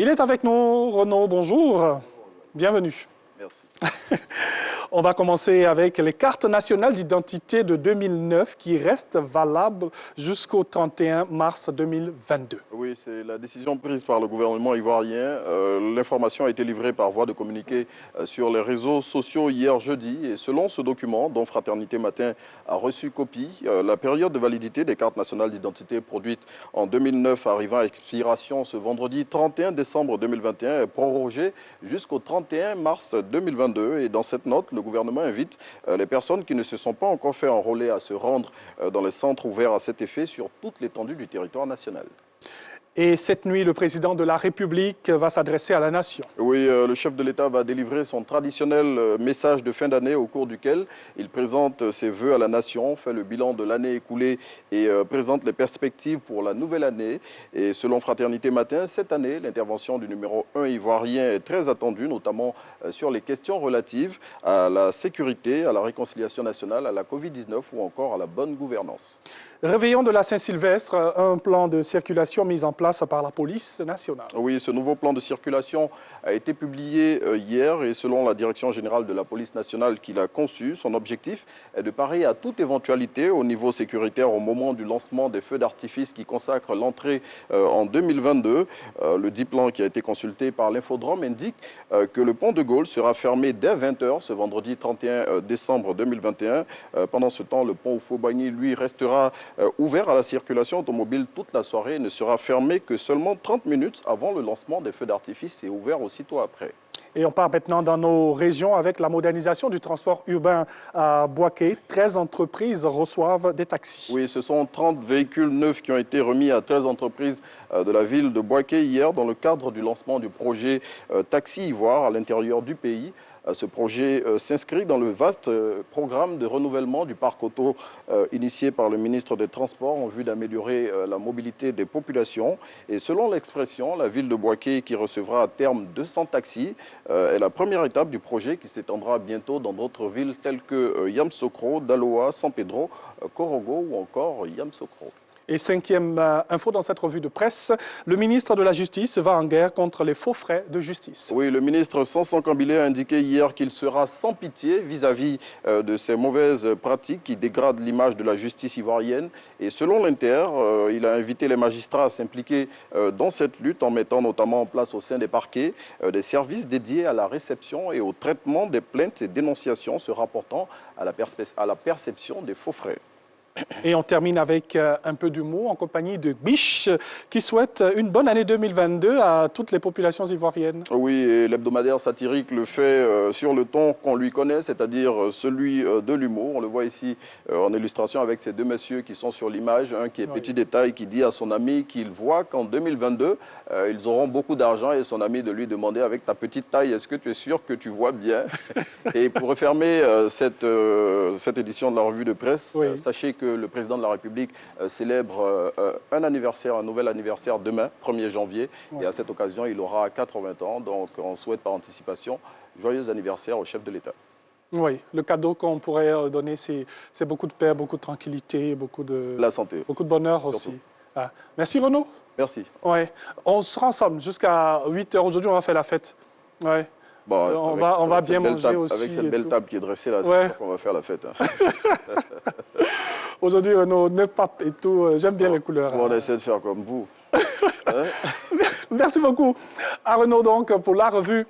Il est avec nous, Renaud, bonjour. Bienvenue. Merci. On va commencer avec les cartes nationales d'identité de 2009 qui restent valables jusqu'au 31 mars 2022. Oui, c'est la décision prise par le gouvernement ivoirien. L'information a été livrée par voie de communiqué sur les réseaux sociaux hier jeudi. Et selon ce document, dont Fraternité Matin a reçu copie, la période de validité des cartes nationales d'identité produites en 2009 arrivant à expiration ce vendredi 31 décembre 2021 est prorogée jusqu'au 31 mars 2022. Et dans cette note, le gouvernement invite les personnes qui ne se sont pas encore fait enrôler à se rendre dans les centres ouverts à cet effet sur toute l'étendue du territoire national. Et cette nuit, le président de la République va s'adresser à la nation. Oui, le chef de l'État va délivrer son traditionnel message de fin d'année au cours duquel il présente ses vœux à la nation, fait le bilan de l'année écoulée et présente les perspectives pour la nouvelle année. Et selon Fraternité Matin, cette année, l'intervention du numéro 1 ivoirien est très attendue, notamment sur les questions relatives à la sécurité, à la réconciliation nationale, à la Covid-19 ou encore à la bonne gouvernance. Réveillon de la Saint-Sylvestre, un plan de circulation mis en place par la police nationale. Oui, ce nouveau plan de circulation a été publié hier et selon la Direction générale de la police nationale qui l'a conçu, son objectif est de parer à toute éventualité au niveau sécuritaire au moment du lancement des feux d'artifice qui consacrent l'entrée en 2022. Le dit plan qui a été consulté par l'Infodrome indique que le pont de Gaulle sera fermé dès 20 h ce vendredi 31 décembre 2021. Pendant ce temps, le pont Oufo-Boigny, lui, restera ouvert à la circulation automobile toute la soirée et ne sera fermé que seulement 30 minutes avant le lancement des feux d'artifice et ouvert aussitôt après. Et on part maintenant dans nos régions avec la modernisation du transport urbain à Boaké. 13 entreprises reçoivent des taxis. Oui, ce sont 30 véhicules neufs qui ont été remis à 13 entreprises de la ville de Boaké hier dans le cadre du lancement du projet Taxi Ivoire à l'intérieur du pays. Ce projet s'inscrit dans le vaste programme de renouvellement du parc auto initié par le ministre des Transports en vue d'améliorer la mobilité des populations. Et selon l'expression, la ville de Boaké, qui recevra à terme 200 taxis, est la première étape du projet qui s'étendra bientôt dans d'autres villes telles que Yamoussoukro, Daloa, San Pedro, Korogo ou encore Yamoussoukro. Et cinquième info dans cette revue de presse, le ministre de la Justice va en guerre contre les faux frais de justice. Oui, le ministre Sanson Kambilé a indiqué hier qu'il sera sans pitié vis-à-vis de ces mauvaises pratiques qui dégradent l'image de la justice ivoirienne. Et selon l'Inter, il a invité les magistrats à s'impliquer dans cette lutte en mettant notamment en place au sein des parquets des services dédiés à la réception et au traitement des plaintes et dénonciations se rapportant à la perception des faux frais. Et on termine avec un peu d'humour en compagnie de Biche qui souhaite une bonne année 2022 à toutes les populations ivoiriennes. Oui, et l'hebdomadaire satirique le fait sur le ton qu'on lui connaît, c'est-à-dire celui de l'humour. On le voit ici en illustration avec ces deux messieurs qui sont sur l'image. Un qui est petit détail qui dit à son ami qu'il voit qu'en 2022, ils auront beaucoup d'argent et son ami de lui demander avec ta petite taille, est-ce que tu es sûr que tu vois bien? Et pour refermer cette édition de la revue de presse, sachez que le président de la République célèbre un nouvel anniversaire demain, 1er janvier. Et à cette occasion, il aura 80 ans. Donc, on souhaite par anticipation joyeux anniversaire au chef de l'État. Oui, le cadeau qu'on pourrait donner, c'est beaucoup de paix, beaucoup de tranquillité, beaucoup de... La santé. Beaucoup de bonheur aussi. Ah. Merci Renaud. Merci. Ouais. On sera ensemble jusqu'à 8 h. Aujourd'hui, on va faire la fête. Ouais. Bon, on va bien manger aussi. Avec cette belle table qui est dressée là, c'est qu'on va faire la fête. Hein. Aujourd'hui, Renaud, ne pape et tout, j'aime bien les couleurs. On essaie de faire comme vous. Merci beaucoup à Renaud donc pour la revue